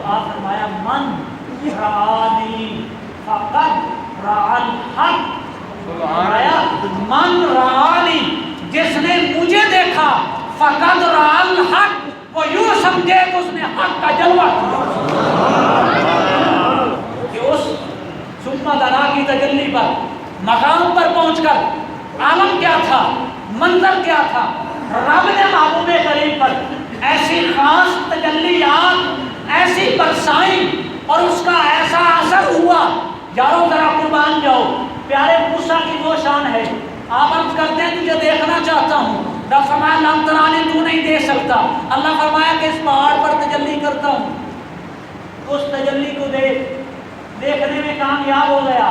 آپ فرمایا من رآنی فقد رأى الحق، فرمایا من رآنی جس نے مجھے دیکھا، فقد رأى الحق وہ یوں سمجھے کہ اس نے حق کا جلوہ کہ اس ثم دنا کی تجلی پر مقام پر پہنچ کر عالم کیا تھا، منظر کیا تھا، رب نے محبوب کریم پر ایسی خاص تجلیات ایسی برسائیں اور اس کا ایسا اثر ہوا. یارو ذرا قربان جاؤ، پیارے موسیٰ کی وہ شان ہے. آپ عرض کرتے ہیں تجھے دیکھنا چاہتا ہوں، رب فرمایا لن ترانی تو نہیں دیکھ سکتا. اللہ فرمایا کہ اس پہاڑ پر تجلی کرتا ہوں. اس تجلی کو دیکھنے میں کامیاب ہو گیا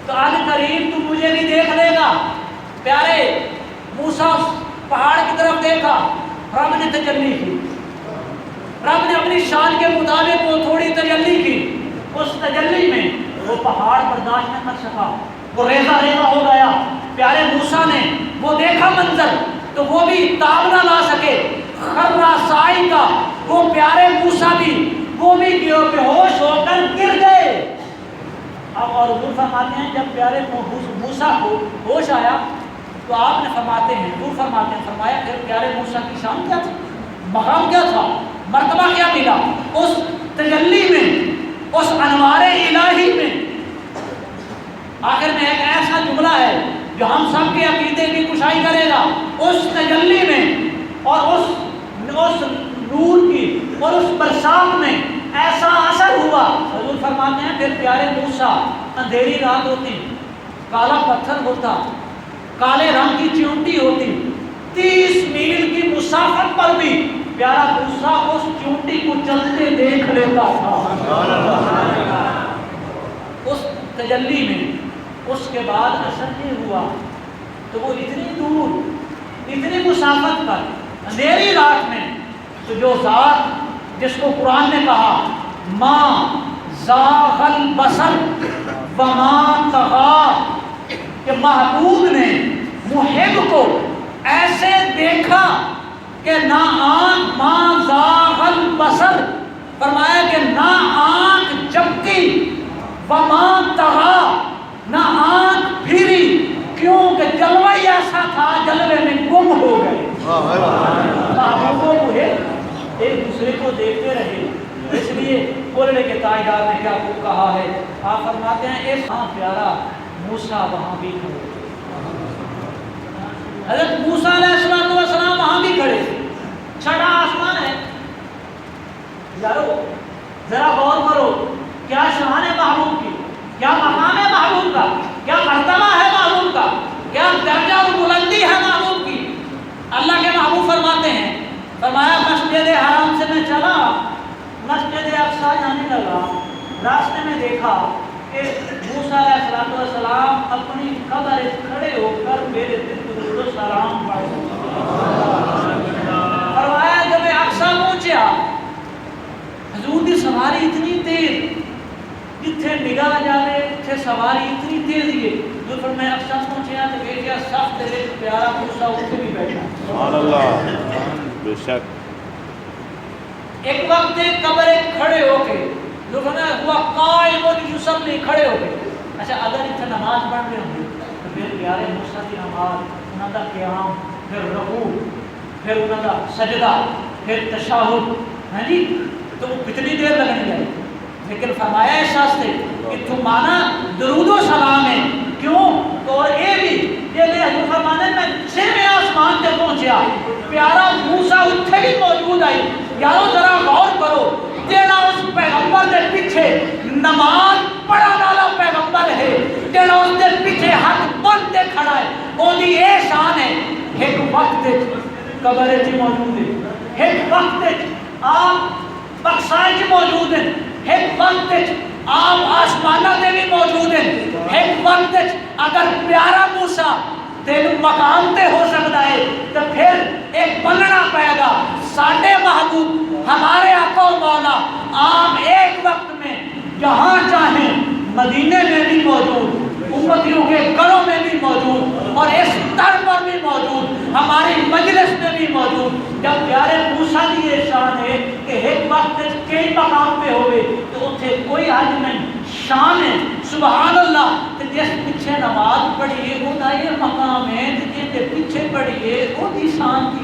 تو آج قریب تو مجھے بھی دیکھ لے گا. پیارے موسیٰ پہاڑ کی طرف دیکھا، رب نے تجلی کی، رب نے اپنی شان کے مطابق وہ تھوڑی تجلی کی. اس تجلی میں وہ پہاڑ برداشت نہ کر سکا، وہ ریزہ ریزہ ہو گیا. پیارے موسیٰ نے وہ دیکھا منظر تو وہ بھی تاب نہ لا سکے، خرّا سائی کا وہ پیارے موسیٰ بھی وہ بھی بے ہوش ہو کر گر گئے. اب اور حضور فرماتے ہیں جب پیارے موسیٰ کو ہوش آیا تو آپ نے فرماتے ہیں، حضور فرماتے ہیں، فرمایا پھر پیارے موسیٰ کی شان کیا تھی، مقام کیا تھا، مرتبہ کیا ملا اس تجلی میں، اس انوار الہی میں. آخر میں ایک ایسا جملہ ہے جو ہم سب کے عقیدے کی کشائی کرے گا. اس تجلی میں اور اس نور کی اور اس برسات میں ایسا اثر ہوا. حضور فرماتے ہیں پھر پیارے موسیٰ، اندھیری رات ہوتی، کالا پتھر ہوتا، کالے رنگ کی چیونٹی ہوتی، 30 میل کی مسافت پر بھی پیارا موسیٰ اس چیونٹی کو چلتے دیکھ لیتا تھا اس تجلی میں. اس کے بعد اثر نہیں ہوا تو وہ اتنی دور اتنی مسافت پر اندھیری رات میں تو جو ذات جس کو قرآن نے کہا ما زاغ البصر وما طغى، کہ محبوب نے محب کو ایسے دیکھا کہ نہ آنکھ ما زاغ البصر، فرمایا کہ نہ آنکھ جھپکی، وما طغى نہ آنکھ پھری، کیوں کہ جلوہ ہی ایسا تھا جلوے میں گم ہو گئے. محبوبوں کو ایک دوسرے کو دیکھتے رہے. اس لیے بولنے کے تاجدار نے کیا کو کہا ہے، آپ فرماتے ہیں ایک پیارا موسیٰ وہاں بھی کھڑے، حضرت موسیٰ علیہ السلام وہاں بھی کھڑے. چھٹا آسمان ہے. یارو ذرا غور کرو، کیا شان ہے محبوب کی، کیا مقام ہے محبوب کا، کیا مرتبہ ہے محبوب کا، کیا درجہ اور بلندی ہے محبوب کی. اللہ کے محبوب فرماتے ہیں، فرمایا مسجد حرام سے میں چلا، مسجد اقصی جانے لگا، راستے میں دیکھا کہ موسیٰ علیہ السلام اپنی قبر کھڑے ہو کر میرے دل کو سلام پڑھے. فرمایا جب میں اقصی پہنچا، حضور کی سواری اتنی تیز، جتھے نگاہ جانے اتھے سواری اتنی تیز ہے. جو پھر میں اقصی پہنچیا تو دیکھا صف دے وچ پیارا موسیٰ اتنے بھی بیٹھا. سبحان اللہ، بے شک. ایک وقت قبر کھڑے ہو کے جو ہوا قائم یصلی، کھڑے ہو کے. اچھا اگر اتنے نماز پڑھ رہے ہوں گے تو پھر پیارے موسیٰ کی نماز، انہوں کا قیام، پھر رکوع، پھر انہوں کا سجدہ، پھر تشہد، ہاں جی، تو وہ کتنی دیر لگنے لگی. لیکن فرمایا اس واسطے کہ تو مانا درود و سلام ہے. کیوں؟ اور یہ بھی یہ لے حضور فرمانے میں 6ویں آسمان تک پہنچیا، پیارا موسیٰ اتھے بھی موجود آئی. یارو ذرا غور کرو، جیڑا اس پیغمبر کے پیچھے نماز پڑھا والا پیغمبر ہے، جیڑا اس کے پیچھے ہاتھ بن کے کھڑا ہے، وہ دی اے شان ہے. ایک وقت قبر چ موجود ہے، ایک وقت آپ بخشائش موجود ہیں، ایک وقت آپ آسمانہ میں بھی موجود ہیں. ایک وقت اگر پیارا موسیٰ تیرے مقام تے ہو سکتا ہے تو پھر ایک بننا پائے گا. ساڈے محبوب ہمارے آقا و مولا آپ ایک وقت میں جہاں چاہیں مدینے میں بھی موجود، امتیوں کے گھروں میں بھی موجود، اور اس در پر بھی موجود، ہماری مجلس میں بھی موجود. جب پیارے موسیٰ کی یہ شان ہے کہ ایک وقت کئی مقام پہ ہوئے تو اتنے کوئی حج نہیں، شان ہے سبحان اللہ۔ تے جس پیچھے نماز پڑھیے وہ دا یہ مقام ہے، تے جس پیچھے پڑھیے وہ دی شان کی